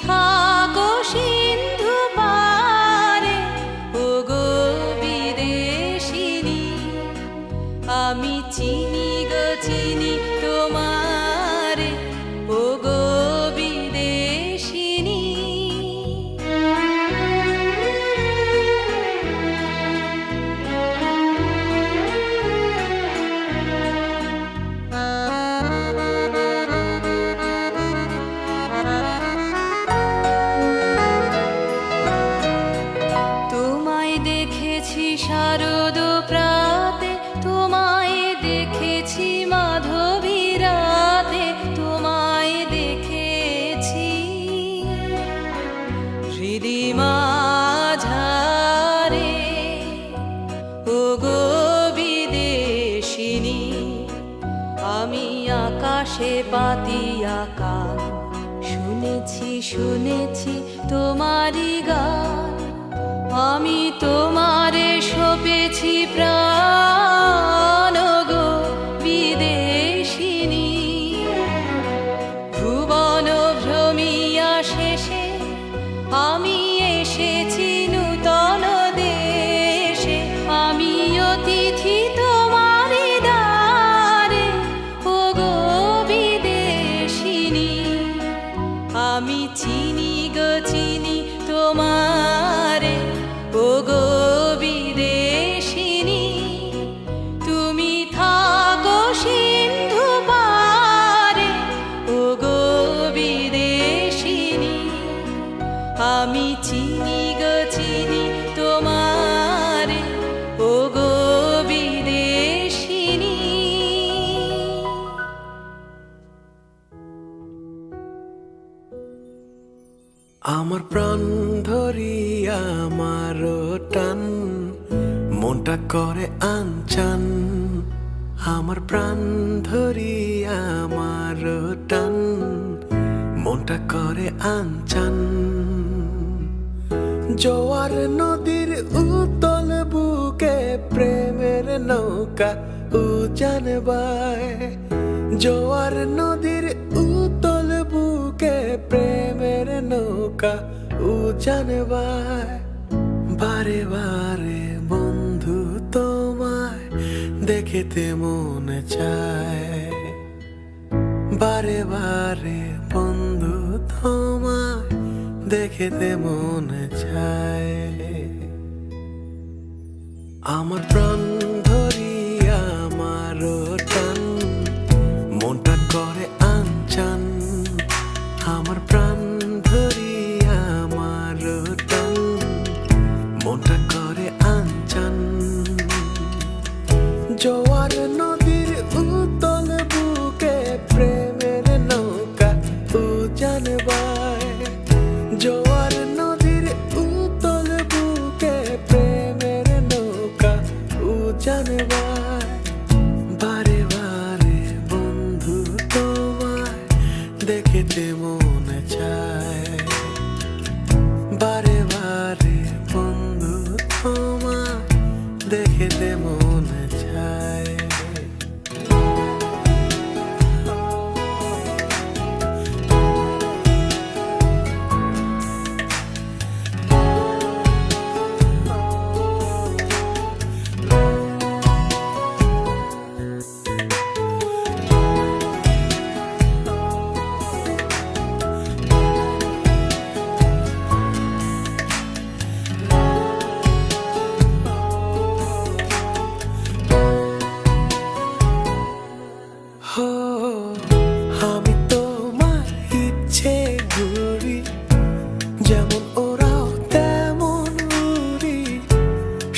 থাকো সিন্ধু পারে, ওগো বিদেশিনী। আমি চিনি গো চিনি তোমারে, ওগো বিদেশিনী। তোমায় দেখেছি শারদ প্রাতে, তোমায় দেখেছি মাধবী রাতে, তোমায় দেখেছি হৃদি মাঝারে, ওগো বিদেশিনী। আমি আকাশে পাতিয়া কান, শুনেছি শুনেছি তোমারি গান। আমি তোমারে সপেছি প্রাণ, গো বিদেশিনী। ভুবন ভ্রমিয়া শেষে আমি এসেছি নূতন দেশে। আমি অতিথি তোমারি দ্বারে, ওগো বিদেশিনী। আমি চিনি গো চিনি তোমারে, ওগো বিদেশিনী। তুমি থাকো সিন্ধু পারে, ওগো বিদেশিনী। আমি চিনি গো চিনি তোমারে, ওগো বিদেশিনী। আমার প্রাণ ধরিয়া আমার টান, মনটা করে আনচান। আমার প্রাণ ধরিয়া আমার টান, মনটা করে আনচান। জোয়ার নদীর উতল বুকে প্রেমের নৌকা উজান বায়। জোয়ার নদীর উতল বুকে প্রেমের নৌকা উজান বায়। বারে বারে বন্ধু তোমায় দেখিতে মনে চায়। বারে বারে বন্ধু তোমায় দেখিতে মনে চায়। আমার প্রাণ ধরিয়া আমার টান, মনটা করে আনচান। আমার প্রাণ ধরিয়া আমার টান, মনটা করে আনচান। জোয়ার নদীর উতল বুকে প্রেমের নৌকা উজান বায়। জোয়ার নদীর উতল বুকে প্রেমের নৌকা উজান বায়। বারে বারে বন্ধু তোমায় দেখিতে মনে চায়। বারে বারে বন্ধু তোমায় দেখিতে মনে চায়। আমি তোমার ইচ্ছে ঘুরি, যেমন ওরাও তেমন উড়ি।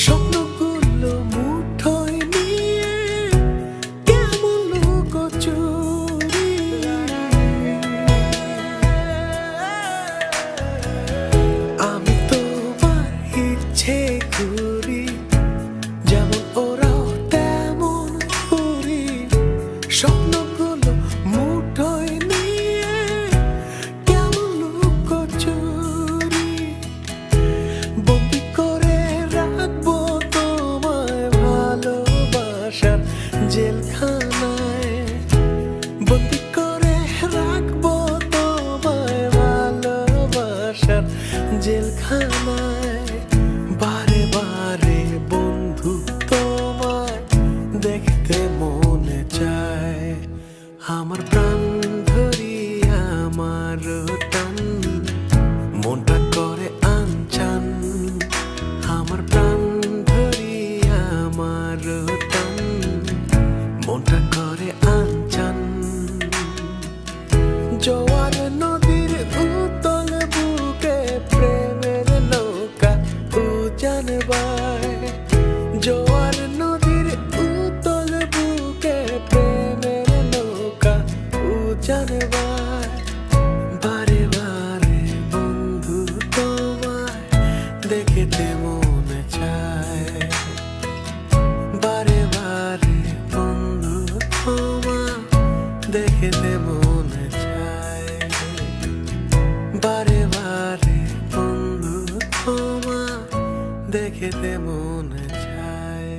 স্বপ্নগুলো মুঠোয় নিয়ে কেমন লুকোচুরি। আমি তোমার ইচ্ছে ঘুরি, যেমন ওরাও তেমন উড়ি। স্বপ্নগুলো মুঠোয় নিয়ে কেমন লুকোচুরি। চিড়িয়াখানায় বারে বারে বন্ধু তোমায় দেখতে মনে চায়। আমার প্রাণ ধরি আমার টান মনটা করে আনচান। আমার প্রাণ ধরি আমার টান মনটা করে আনচান। জোয়ার নদীর উতল বুকে প্রেমের নৌকা উজান বায়। জোয়ার নদীর উতল বুকে প্রেমের নৌকা উজান বায়। বারে বারে বন্ধু তোমায় দেখতে মনে চায়। বারে বারে বন্ধু তোমায় দেখতে মনে চায়। বারে বারে বন্ধু তোমায় দেখতে মনে চায়।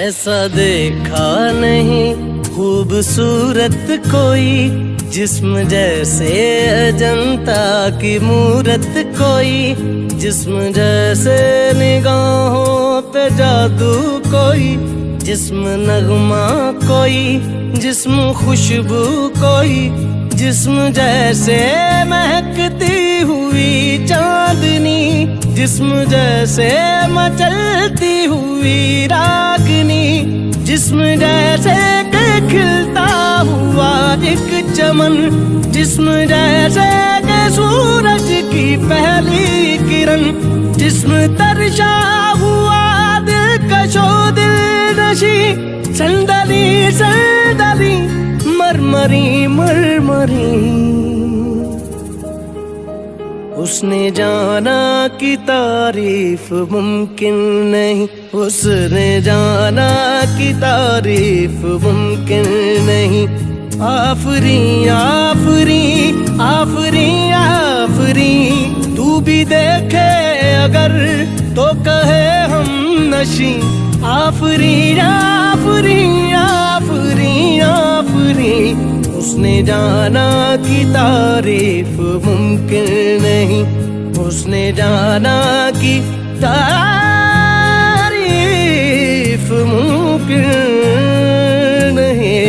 ऐसा देखा नहीं खूबसूरत कोई, जिस्म जैसे अजंता की मूरत कोई, जिस्म जैसे निगाहों पे जादू कोई, जिस्म नगमा कोई, जिस्म खुशबू कोई, जिस्म जैसे महकती हुई चांदनी, जिस्म जैसे मचलती हुई रागनी, जिस्म जैसे कि खिलता हुआ एक चमन, जिस्म जैसे कि सूरज की पहली किरण, जिस्म तरशा हुआ दिलकशो दिल नशी, संदली संदली मरमरी मरमरी। उसने जाना कि तारीफ मुमकिन नहीं, उसने जाना कि तारीफ मुमकिन नहीं। आफरी आफरी आफरी आफरी, तू भी देखे अगर तो कहे हम नशी। आफरी आफरी आफरी आफरी, उसने जाना कि तारीफ मुमकिन नहीं, उसने जाना कि तारीफ मुमकिन नहीं।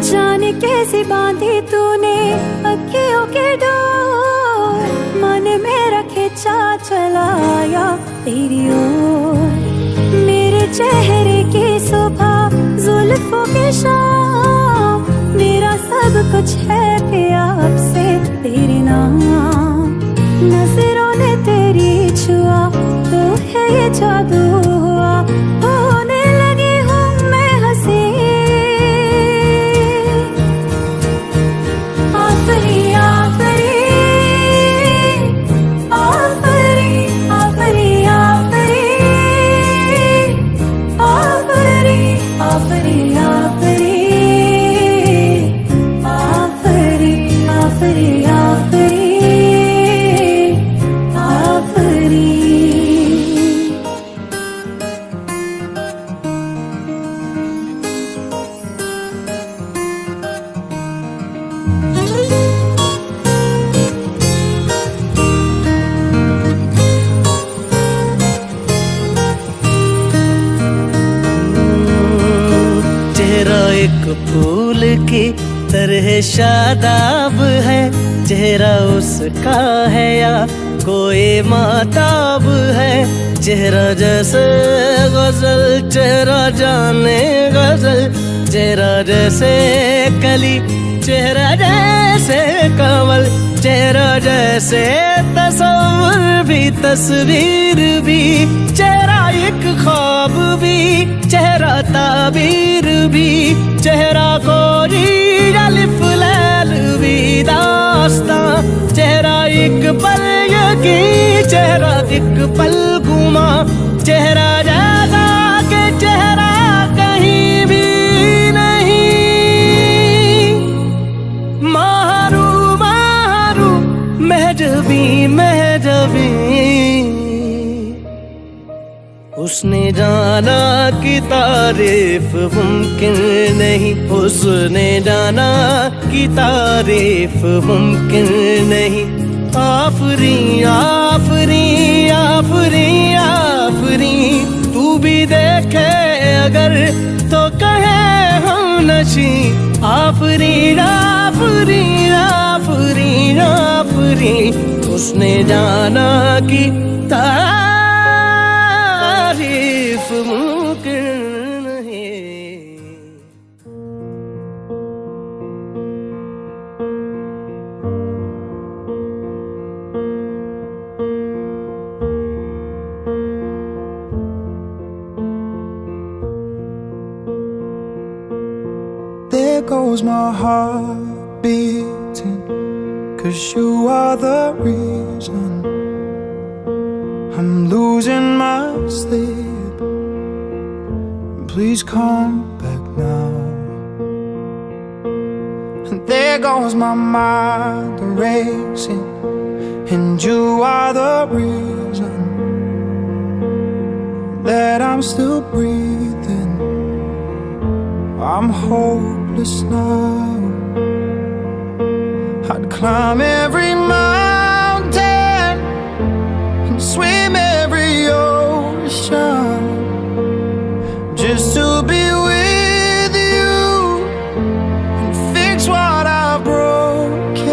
जाने कैसे बांधी तूने अखियों के डोर, मन मेरा खिंचा चलाया तेरी ओर। मेरे चेहरे की सुबह जुल्फों की शाम, मेरा सब कुछ है प्यार से तेरे नाम। नजरों ने तेरी छुआ तो है ये जादू हुआ, होने लगी हूँ मैं हंसी। आफरी आफरी आफरी आफरी आफरी आफरी आफरी आफरी आफरी आफरी आफरी आफरी। चेहरा एक फूल की तरह शादाब है, चेहरा उसका है या कोई माताब है। चेहरा जैसे गजल चेहरा जाने गजल, चेहरा जैसे कली चेहरा जैसे कमल, चेहरा जैसे तस्वीर भी तस्वीर भी, चेहरा एक ख्वाब भी चेहरा ताबीर भी, चेहरा कोई अलिफ लैल भी दास्तां। चेहरा एक पल यकीन चेहरा एक पल गुमा, चेहरा जैसा के चेहरा कहीं भी नहीं। मारू मारू महजबी महजबी, उसने जाना कि तारीफ मुमकिन नहीं, उसने जाना कि तारीफ मुमकिन नहीं। आफरी आफरी आफरी आफरी, तू भी देखे अगर तो कहे हम नशी। आफरी आफरी आफरी आफरी, उसने जाना कि तारीफ मुमकिन नहीं। There goes my heart beating, 'cause you are the reason I'm losing my sleep. please come back now. And there goes my mind racing, and you are the reason that I'm still breathing. I'm hopeless now. I'd climb every mountain and swim every ocean just to be with you and fix what I've broken.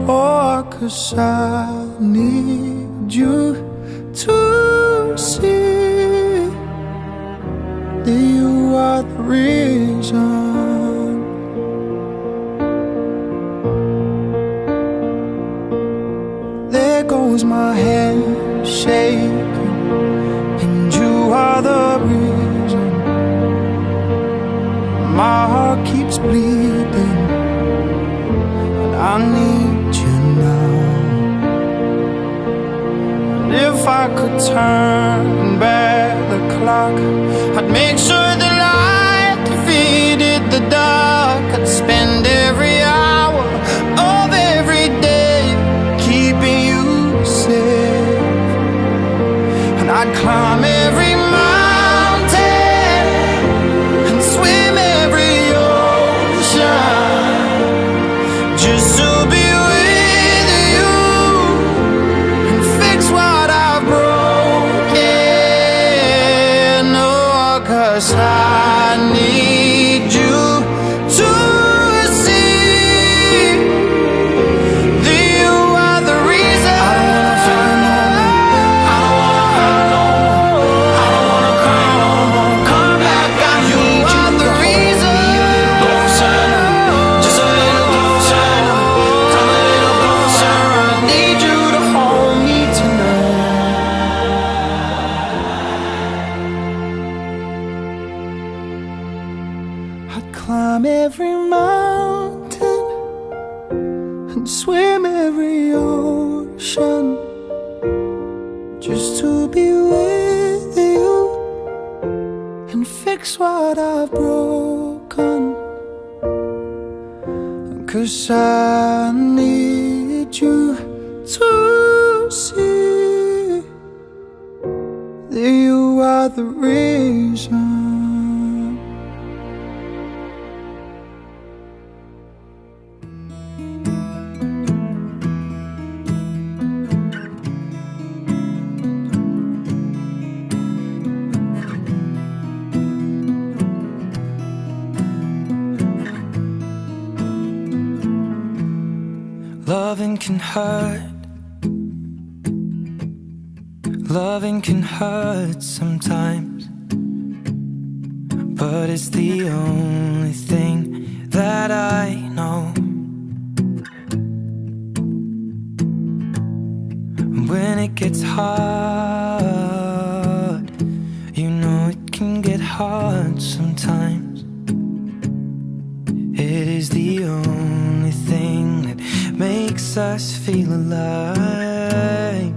Oh, 'cause I need you to see that you are the reason. There goes my hand shaking, and you are the reason. My heart keeps bleeding, and I need you now. And if I could turn back the clock, I'd make sure the light defeated the dark. I'd spend every hour of every day keeping you safe, and I'd climb every mountain and swim every ocean just to be with you and fix what I've broken. Oh, 'cause I need you to see that you are the reason. I don't wanna feel no more. I don't wanna hurt no more. I don't wanna cry no more. Come back, I need you are the reason. Closer, just a little closer. Come a little closer. I need you to hold me tonight. I'd climb every mountain and swim every ocean just to be with you and fix what I've broken. 'Cause I need you to see that you are the reason. Loving can hurt. Loving can hurt sometimes, but it's the only thing that I know. When it gets hard, you know it can get hard sometimes. It is the only thing that makes us feel alive.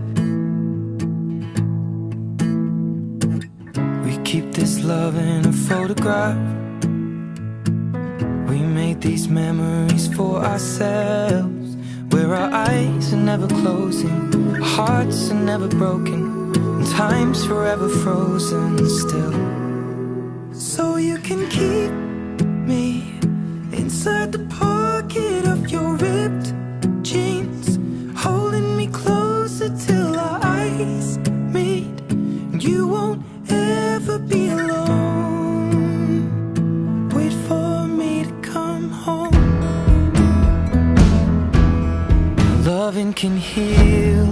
We keep this love in a photograph. We made these memories for ourselves, where our eyes are never closing, our hearts are never broken, and time's forever frozen still. So you can keep me inside the pocket of your ripped jeans, holding me closer till our eyes meet. You won't ever be alone. Wait for me to come home. Loving can heal.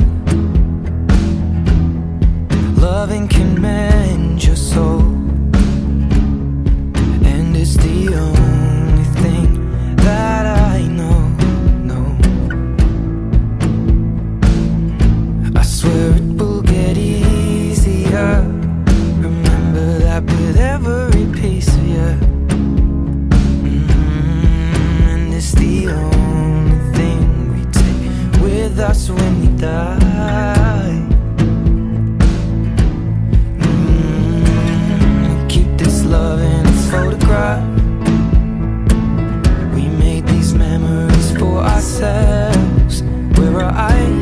Loving can mend your soul, and it's the only thing that I know. I swear it will get easier. Remember that with every piece of you. And it's the only thing we take with us when we die.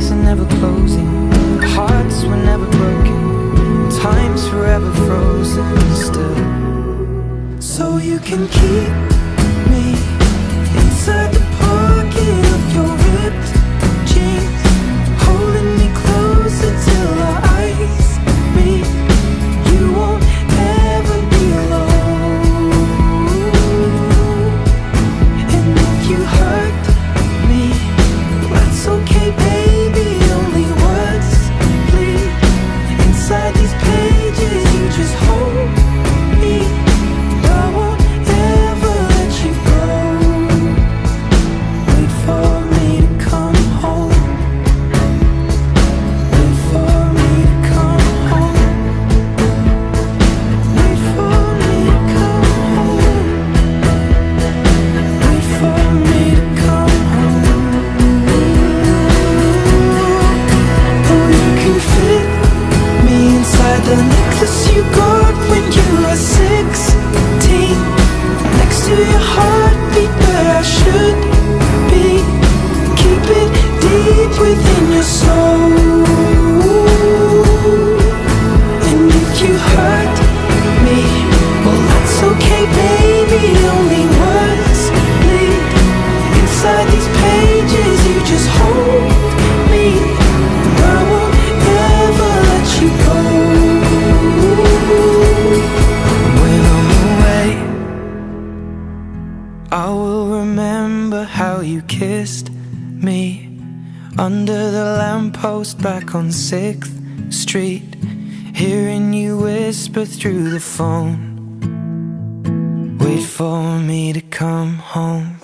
eyes are never closing, hearts were never broken, time's forever frozen still. So you can keep me inside the pocket of your ripped jeans, holding me closer till our eyes meet. You won't ever be alone. And if you hurt me, that's okay, baby. Only words bleed inside these pages. You just hold me. I won't ever let you go. Wait for me to come home. Wait for me to come home. Wait for me to come home. Wait for me to come home. Oh, you can fit me inside the necklace you got when you were 16, next to your heartbeat where I should be. Keep it deep within your soul. And if you hurt me, well, that's okay, baby. Only words bleed inside these pages. You just hold me. I won't ever let you go. When I'm away, I will remember how you kissed me under the lamppost back on 6th Street, hearing you whisper through the phone. Wait for me to come home.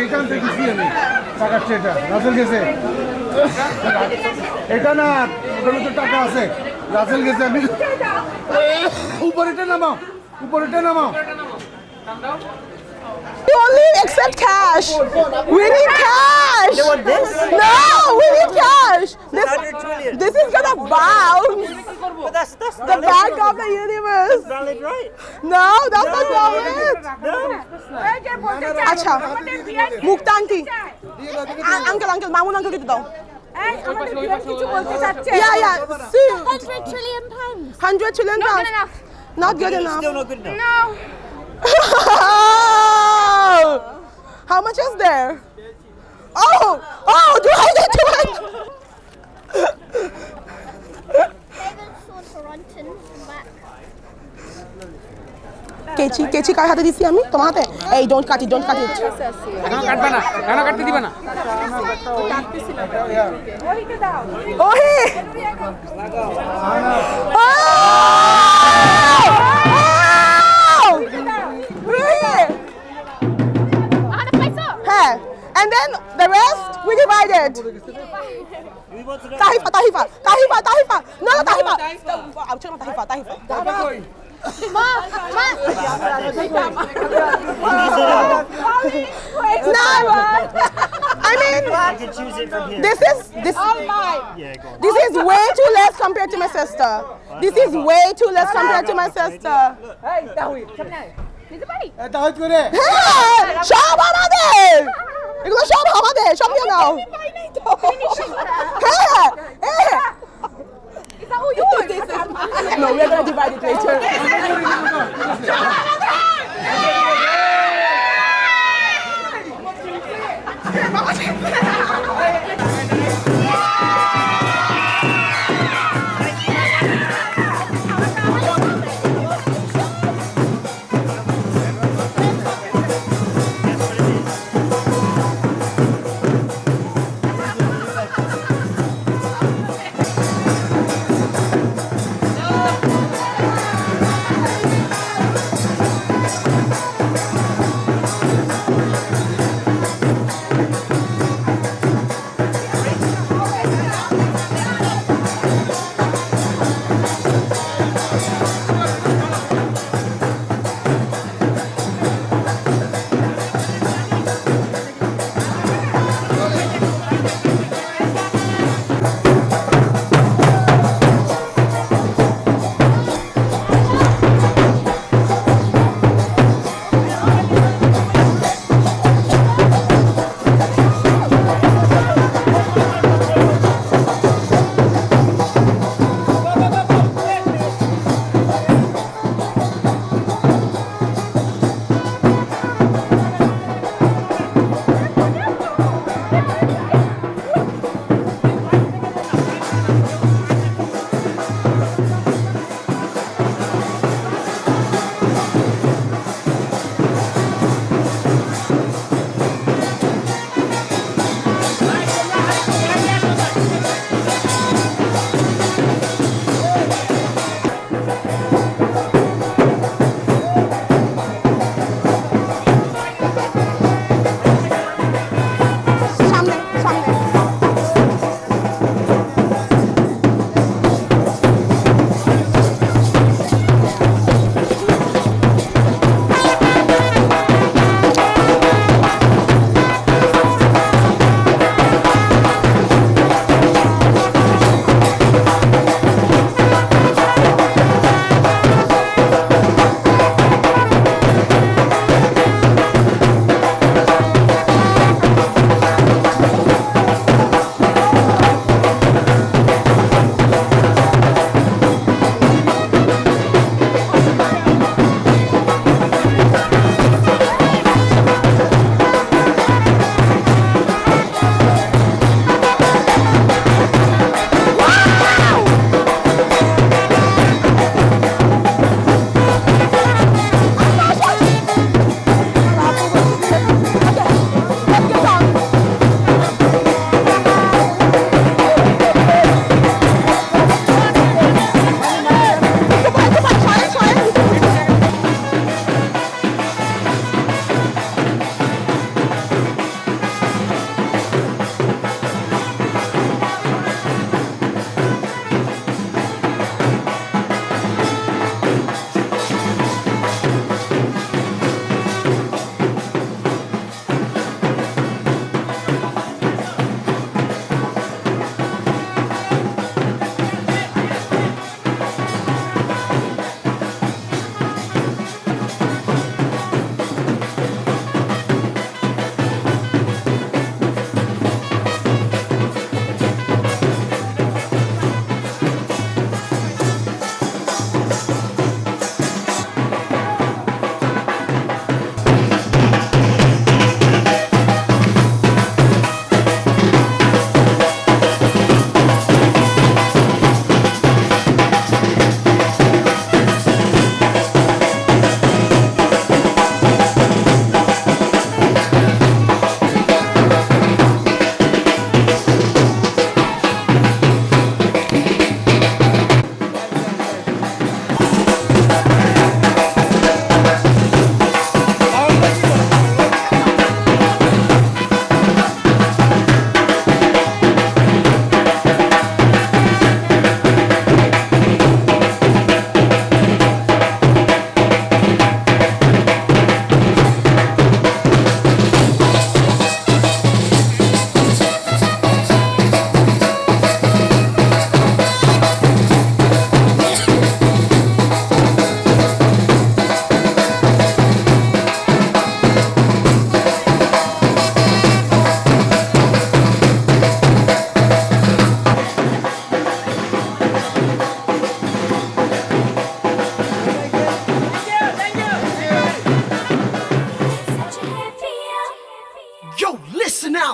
এখান থেকে দিচ্ছি আমি টাকার এটা রাসেল গেছে এটা না ওখানে তো টাকা আছে রাসেল গেছে আমি উপরেটা নামাও We only accept cash. We need cash. You want this? No, we need cash. This is gonna bounce. But that's The bank of the universe. valid, right? No, that's not valid. No. আচ্ছা মুক্তা aunty uncle Mamun uncle দিতে দাও Yeah, see. 100 trillion pounds. 100 trillion pounds. Not good enough. Still not good enough. No. How much is there? Oh, do I need to wait? কেচি কার হাতে দিছি আমি তোমার হাতে এই ডোন্ট কাট ইট এখনো কাটবে না এখনো কাটতে দিবে না ওহি হ্যাঁ and then the rest we divided Tahifa no Tahifa No, I mean, I can choose it from here. this Yeah, go on. this is way too less compared to my sister. This is way too less compared to my sister. এটা হইত করে হ্যাঁ সব আমাদের এগুলো সব আমাদের সব নিয়ে নাও হ্যাঁ No, we're gonna divide it later.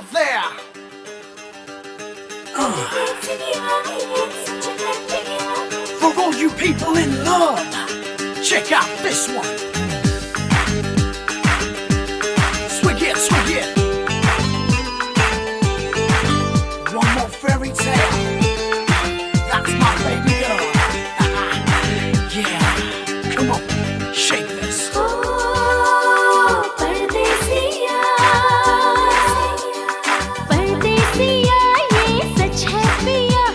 out there. For all you people in love, check out this one. Swig it, swig it. One more fairy tale. That's my baby girl. Yeah, come on, shake this. परदेसिया परदेसिया ये सच है पिया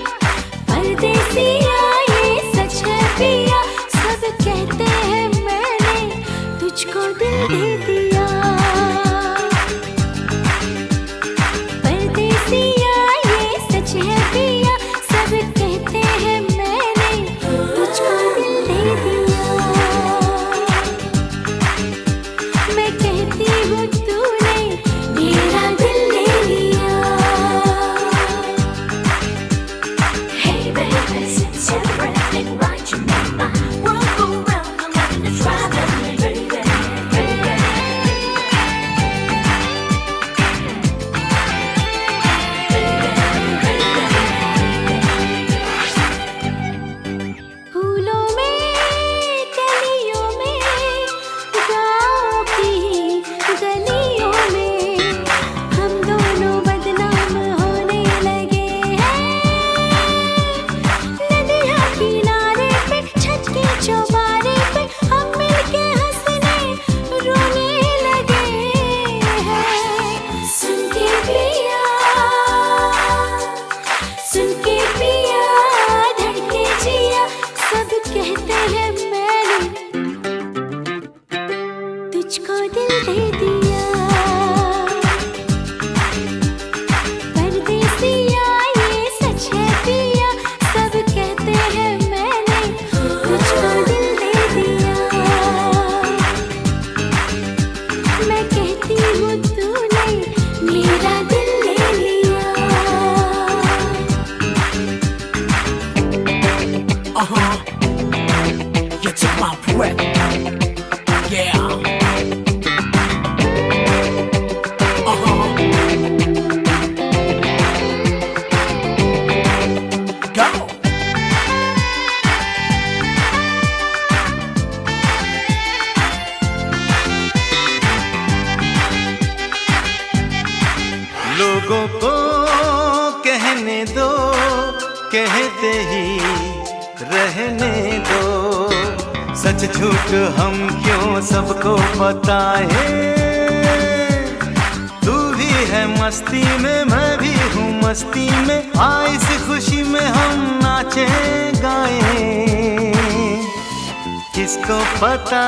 परदेसिया ये सच है पिया सब कहते हैं मैंने तुझको दिल दे दिया परदेसिया ये सच है पिया सब कहते हैं मैंने तुझको दिल दे दिया मैं कहती हूँ तूने मेरा दिल ले लिया Hey baby, since everything right you make my world go round. I'm loving the traveling, baby, baby. फूलों में कलियों में गाँव की गलियों में हम दोनों बदनाम होने लगे हैं नदियाँ किनारे पे छत के चौबारे पे हम मिलके हंसने रोने लगे हैं सुन के पिया धड़के जिया सब कहते हैं मैंने तुझको दिल दे दिया परदेसिया ये सच है पिया सब कहते हैं मैंने तुझको दिल दे दिया मैं कहती हूँ तूने मेरा दिल ले लिया You took my breath. Yeah. Go. लोगों को कहने दो कहते ही रहने दो सच झूठ हम क्यों सबको बताए तू भी है मस्ती में मैं भी हूँ मस्ती में आई इस खुशी में हम नाचे गाए किसको पता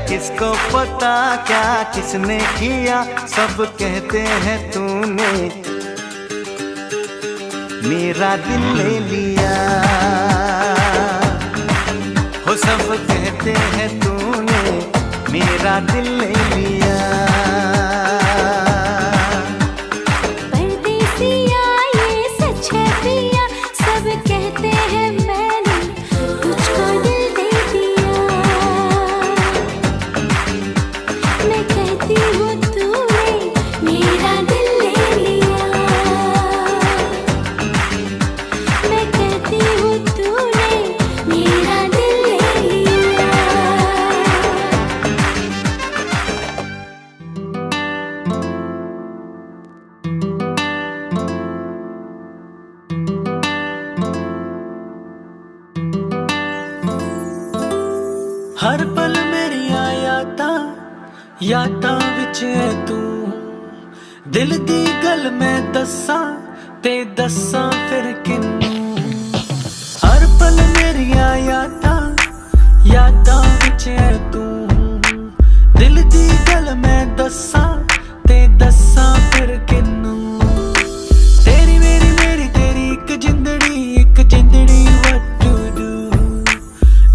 किसको पता क्या किसने किया सब कहते हैं तूने मेरा दिल ले लिया हो सब कहते हैं तूने मेरा दिल ले लिया परदेसिया ये सच है पिया सब कहते हैं मैंने तुझको दिल दे दिया मैं कहती हूँ तूने मेरा दिल ले लिया मैं कहती हूँ तूने मेरा दिल ले लिया हर पल मेरिया यादां विच है तू दिल दी गल मैं दस्सां ते दस्सां फिर किन्नू हर पल मेरिया यादां विच है तू दिल दी गल मैं दस्सां ते दस्सां फिर किन्नू तेरी मेरी तेरी एक जिंदड़ी what to do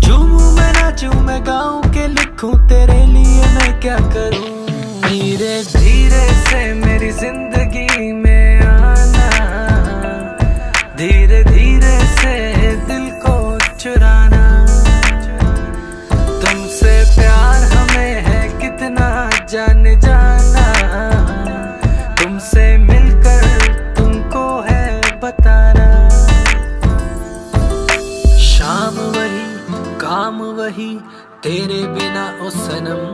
झूमूं मैं नाचूं मैं गाऊं के लिखूं तेरे लिए मैं क्या करूं धीरे धीरे से मेरी जिंदगी में आना धीरे धीरे से दिल को चुराना तुमसे प्यार हमें है कितना जान जाना शाम वही तेरे बिना ओ सनम,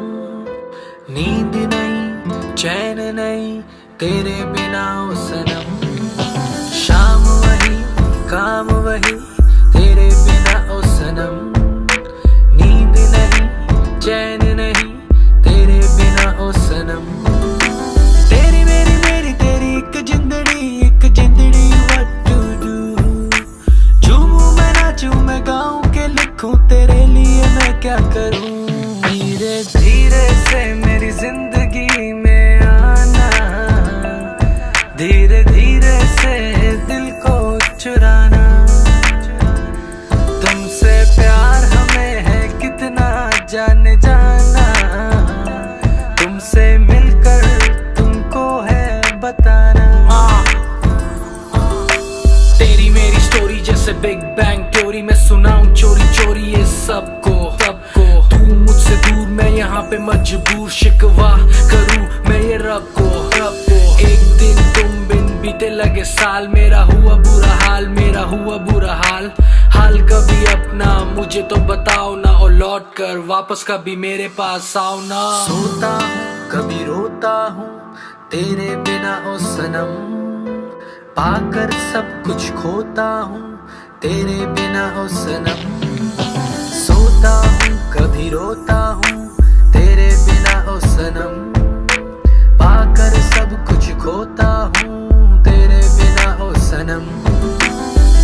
नींद नहीं चैन नहीं तेरे बिना ओ सनम। शाम वही काम वही तेरे बिना ओ सनम, नींद नहीं चैन नहीं तेरे बिना ओ सनम। तेरी मेरी मेरी तेरी एक जिंदड़ी what to do। झूमूं मैं नाचूं मैं गाऊं के लिखूं तेरे लिए मैं क्या करूं। धीरे धीरे से मेरी जिंदगी में आना, धीरे धीरे से दिल को चुराना। तुमसे प्यार हमें है कितना जाने जाना, तुमसे मिलकर तुमको है बताना। तेरी मेरी स्टोरी जैसे बिग बैंग थ्योरी, मैं सुनाऊं चोरी चोरी ये सबको सबको। तू मुझसे दूर मैं यहाँ पे मजबूर, शिकवा करूं मैं ये रब को। एक दिन तुम बिन बीते लगे साल, मेरा हुआ बुरा हाल मेरा हुआ बुरा हाल। हाल कभी अपना मुझे तो बताओ ना, और लौट कर वापस कभी मेरे पास आओ ना। सोता हूँ कभी रोता हूँ तेरे बिना ओ सनम, पाकर सब कुछ खोता हूँ तेरे बिना ओ सनम। सोता हूँ कभी रोता हूँ तेरे बिना ओ सनम, पाकर सब कुछ खोता हूँ तेरे बिना ओ सनम।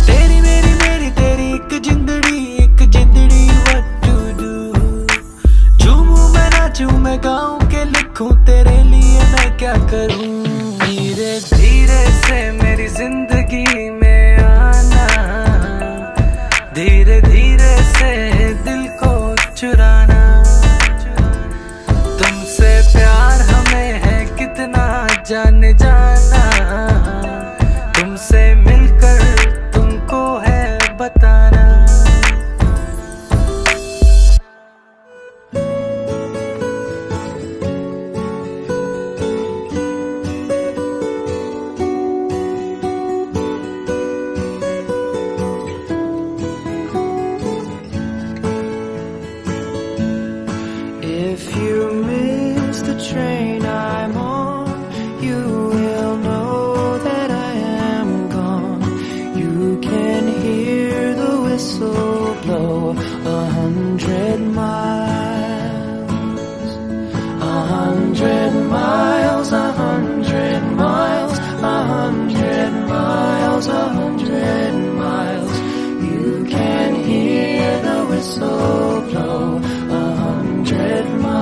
तेरी मेरी मेरी तेरी एक जिंदड़ी what to do। झूमूं मैं नाचूं मैं गाऊं के लिखूं तेरे लिए मैं क्या करूं। धीरे धीरे से मेरी जिंदगी में आना, धीरे धीरे से दिल को चुराना। तुमसे प्यार हमें है कितना जाने जाना, तुमसे मिलकर तुमको है बताना। If you miss the train I'm on, you will know that I am gone. You can hear the whistle blow 100 miles, 100 miles, 100 miles, 100 miles, 100 miles. You can hear the whistle blow 100 miles.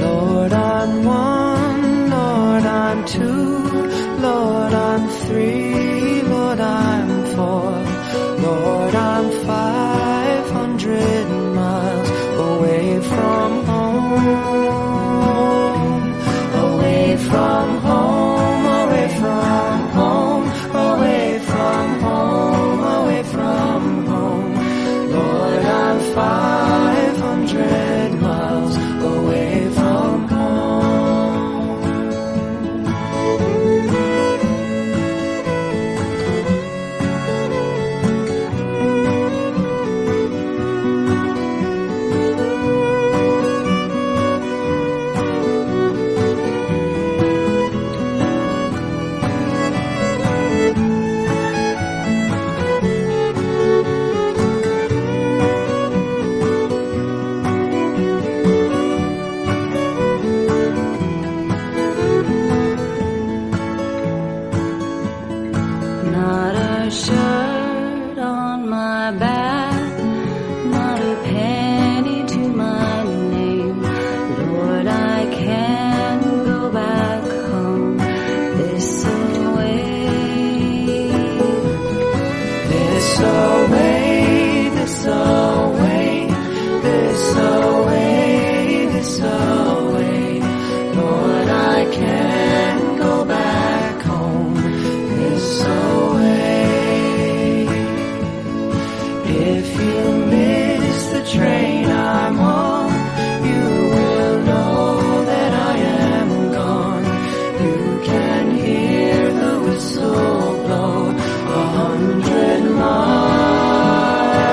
Lord, I'm one, Lord, I'm two, Lord, I'm three, Lord, I'm four, Lord, I'm 500 miles away from home, away from home, away from home, away from home, away from home. Lord, I'm 500 miles away from home. Not a shirt on my back, not a penny to my name. Lord, I can go back home this away, this away, this away, this away, this away. Lord, I can go back home this away. If you miss the train I'm on, you will know that I am gone. You can hear the whistle blow 100 miles.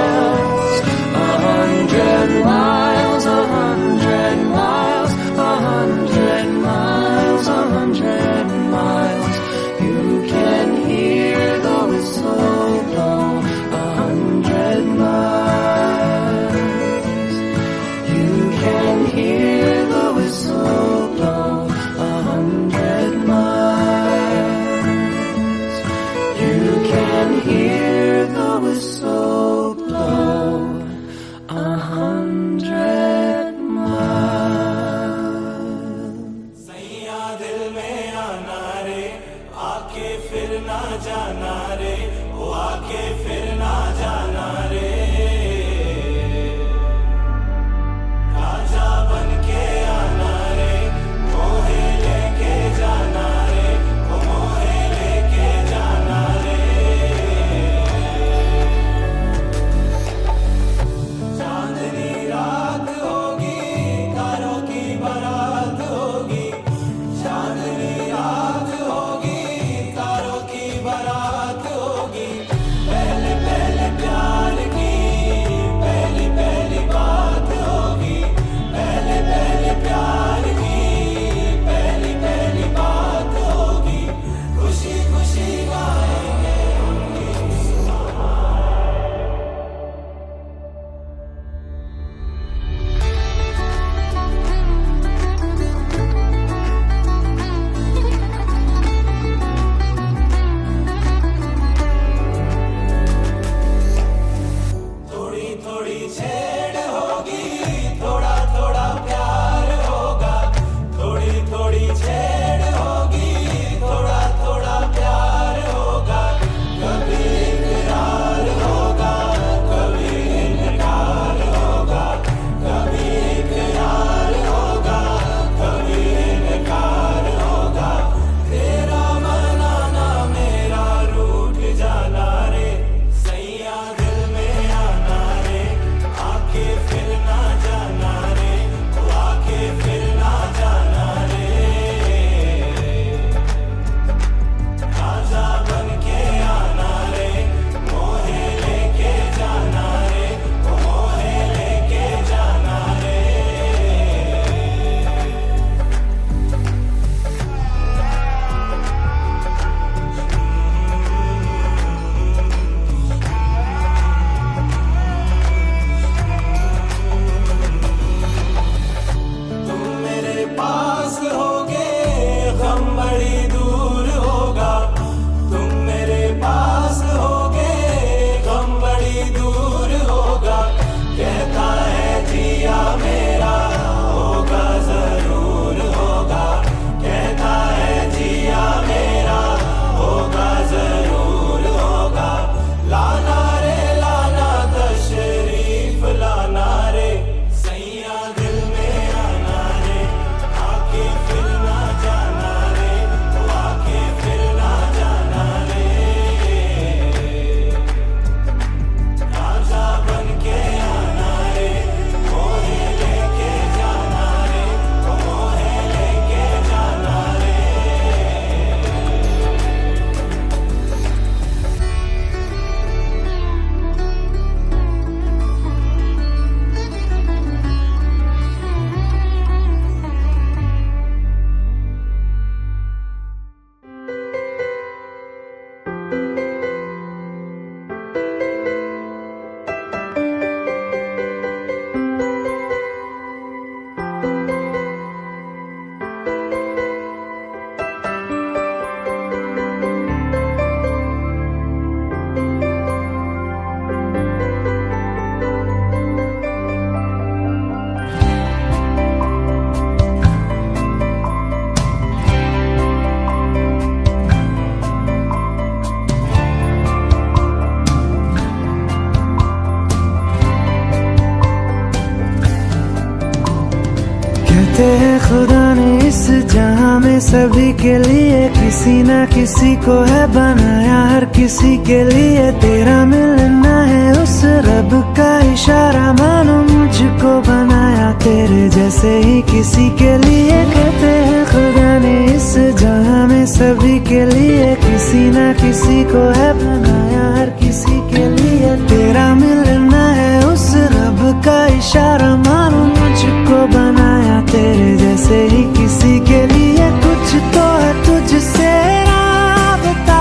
कहते हैं खुदा ने इस जहां में सभी के लिए किसी ना किसी को है बनाया, हर किसी के लिए तेरा मिलना है उस रब का इशारा, मानो मुझको बनाया तेरे जैसे ही किसी के लिए। कहते हैं खुदा ने इस जहां में सभी के लिए किसी ना किसी को है बनाया, हर किसी के लिए तेरा मिलना है उस रब का इशारा, मानो मुझको बनाया तेरे जैसे ही किसी के लिए। कुछ तो है तुझसे राबता,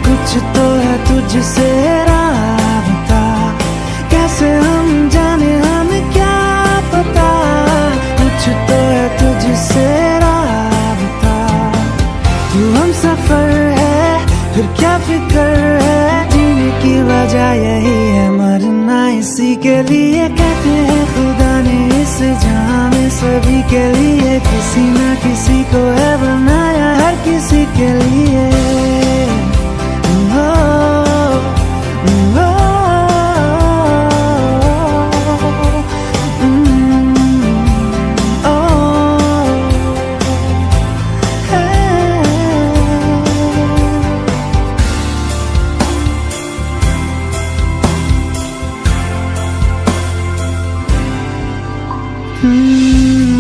कुछ तो है तुझसे राबता, कैसे हम जाने हमें क्या पता, कुछ तो है तुझसे राबता। तू हम सफर है फिर क्या फिक्र है, जीने की वजह यही है मरना इसी के लिए। कहते हैं खुदा ने इस जहां में सभी के लिए किसी ना किसी को है बनाया, हर किसी के लिए।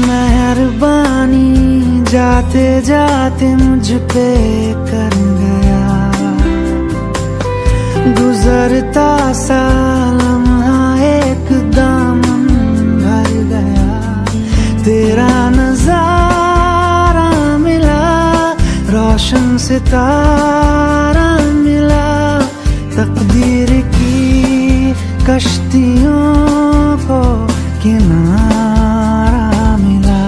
मेहरबानी जाते जाते मुझ पे कर गया, गुजरता सा लम्हा एक दामन भर गया, तेरा नजारा मिला रोशन सितारा मिला, तकदीर की कश्तियों को किनारा मिला।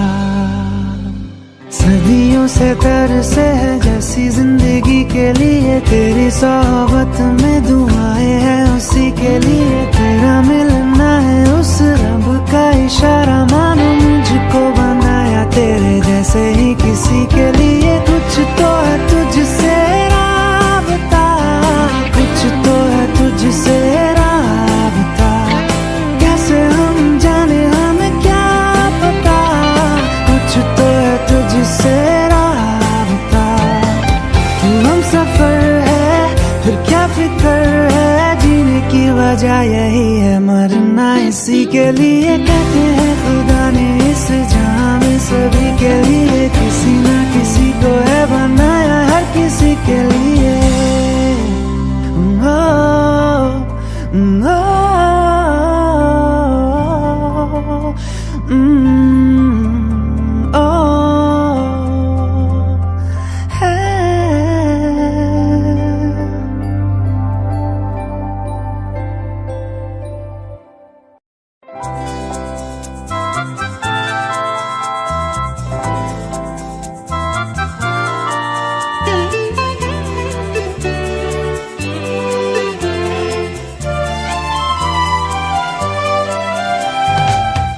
सदियों से तरसे है जैसी जिंदगी के लिए, तेरी सोहबत में दुआएं हैं उसी के लिए, तेरा मिलना है उस रब का इशारा, मानो मुझको बनाया तेरे जैसे ही किसी के लिए। कुछ तो है तुझसे राबता, कुछ तो है तुझसे राबता, कैसे हम जाने हमें क्या पता, कुछ तो है तुझसे राबता। तू हम सफर है फिर क्या फिक्र है, जीने की वजह यही है मरना इसी के लिए। कहते हैं खुदा ने इस जहां में सभी के लिए किसी ना किसी को है बनाया, हर किसी के लिए।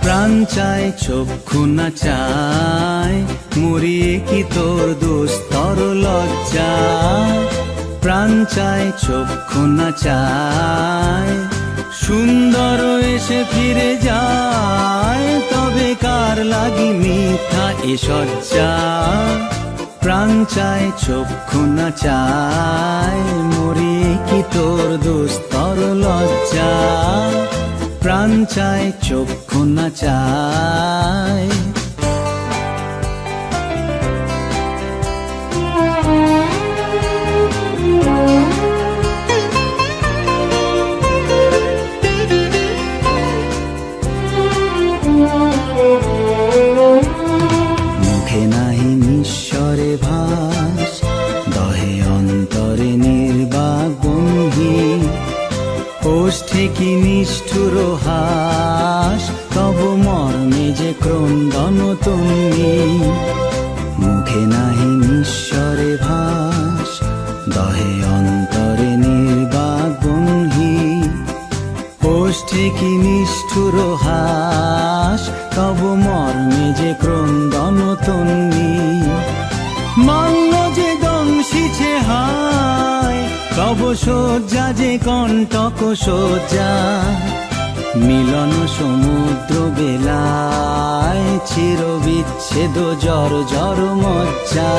প্রাণ চায় চক্ষু না চায়, মরিয়ে কি তোর দুস্তর লজ্জা, প্রাণ চায় চক্ষু না চায়, সুন্দর এসে ফিরে যায়, তবে কার লাগি মিথ্যা এ সজ্জা। প্রাণ চায় চক্ষু না চায়, মরিয়ে কি তোর দুস্তর লজ্জা, প্রাণ চায় চক্ষু না চায়। মুখে নাহি নিঃস্বরে ভাস, দহে অন্তরে নির্বাক বন্ধি, ওষ্ঠে কি নিষ্ঠুর হাস, তব মর্মে যে ক্রন্দন তুমি। মুখে নাহি নিঃস্বরে ভাস, দহে অন্তরে নির্বাক বন্ধি, ওষ্ঠে কি নিষ্ঠুর হাস, তব মর্মে যে ক্রন্দন তুমি। মান্য যে দংশিছে হায়, তব শয্যা যে কণ্টক শয্যা, মিলন সমুদ্র বেলায় চিরবিচ্ছেদ জর জর মজ্জা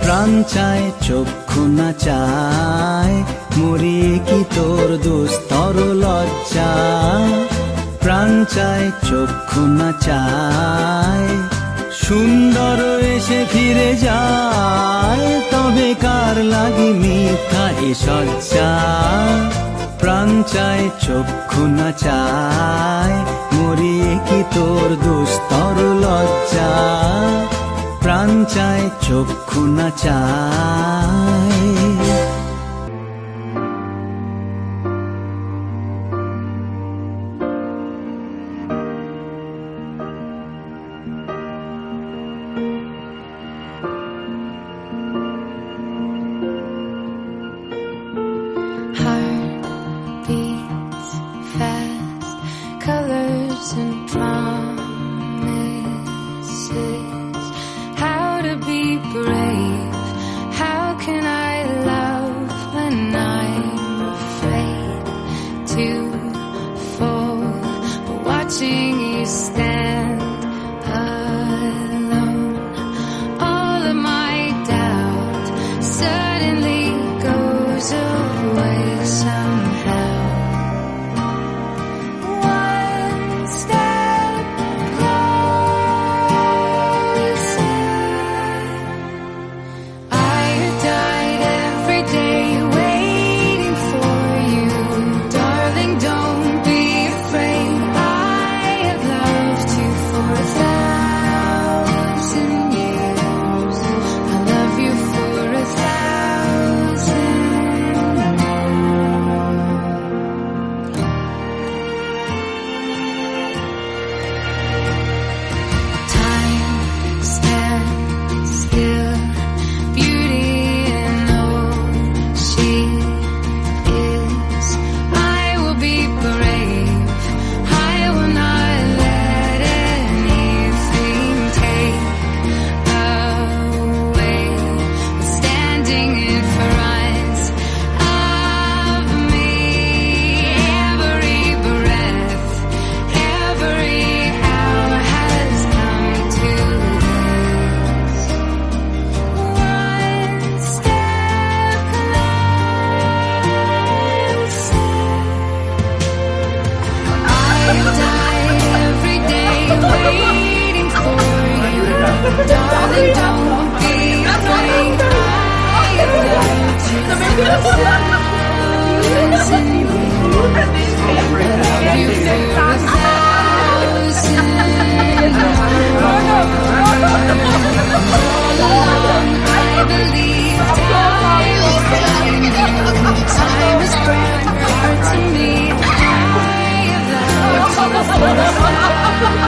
প্রাণ চায় চক্ষু না চায় মরি কি তোর দুস্তর লজ্জা প্রাণ চায় চক্ষু না চায় সুন্দর এসে ফিরে যায় তবে কার লাগি মিথ্যা এ সজ্জা প্রাণ চায় চক্ষু না চায় মরি কি তোর দুস্তর লজ্জা প্রাণ চায় চক্ষু না চায় Heart beats fast, colors and promises. How to be brave? How can I love when I'm afraid to fall? But watching you stand alone, all of my doubt suddenly goes away somehow. One step closer. I have died every day waiting for you, darling. Don't be afraid. I have loved you for 1,000 years. I love you for 1,000 more. Time stands still, beauty in all she is. I will be brave. I will not let anything take away standing in front of me. Every breath, every hour has come to this. One step closer. I have died every day waiting for you, darling. Don't be afraid. I have loved you for 1,000 years. I love you for 1,000 more. All along I believed I would find you. Time has brought heart to me. I have loved you for 1,000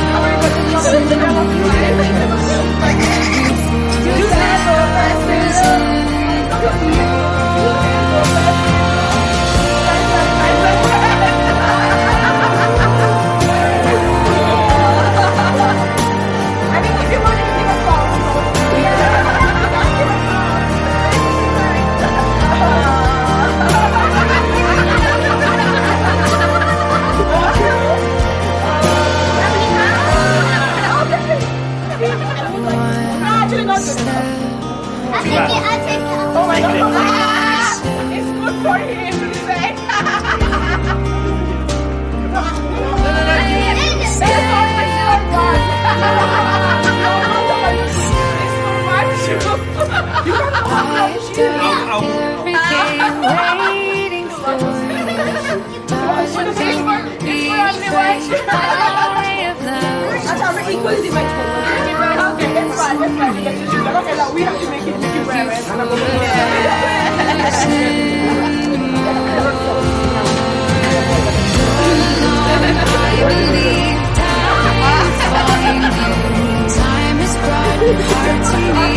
Oh my God. It's good for him to say. We have to make it rare. Time has brought heart to me.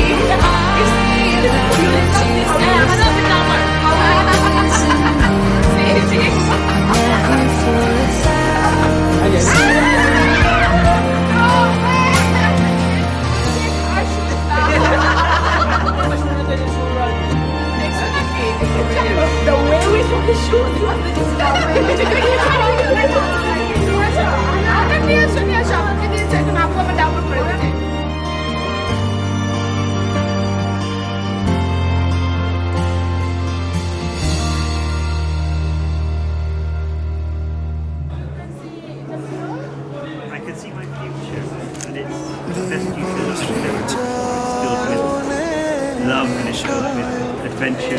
adventure,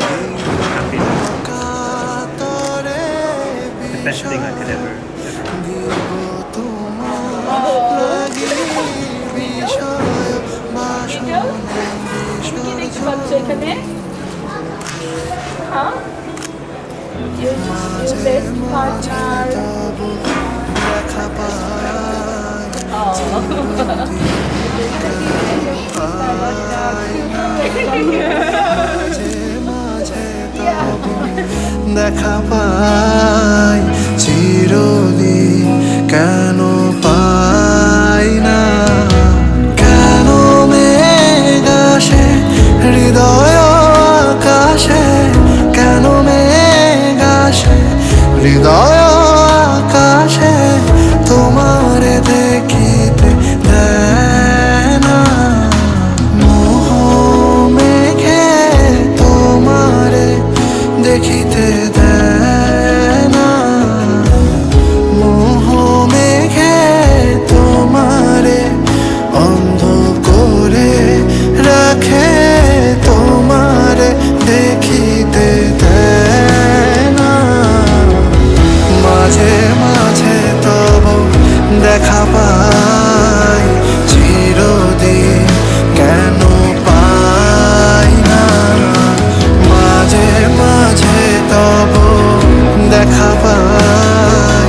happiness. The best thing I could ever দেখা পাই চিরদিন কেন পাই না কেন মেঘ আসে হৃদয় আকাশে কেন মেঘ আসে হৃদয় আকাশে তোমারে দেখিতে দেয় না মোহ মেঘে তোমারে দেখিতে দেয় না মোহ মেঘে তোমারে অন্ধ করে রাখে তোমারে দেখিতে দেয় না মাঝে মাঝে তব দেখা পাই চিরদিন কেন পাই না মাঝে মাঝে তব দেখা পাই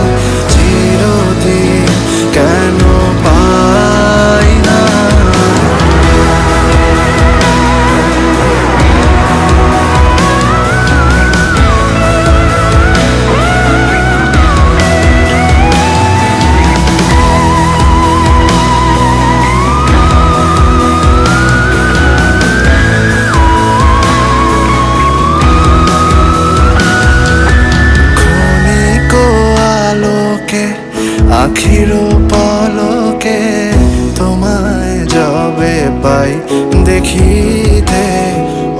চিরদিন কেন পাই না ক্ষণিক আলোকে আখির পলকে তোমায় যবে পাই দেখিতে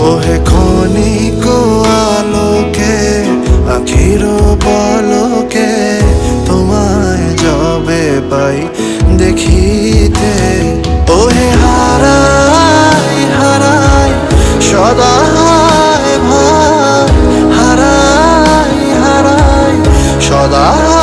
ওহে ক্ষণিক আলোকে আখির পলকে তোমায় যবে পাই দেখিতে ওহে হারাই হারাই সদা ভাই হারাই হারাই সদা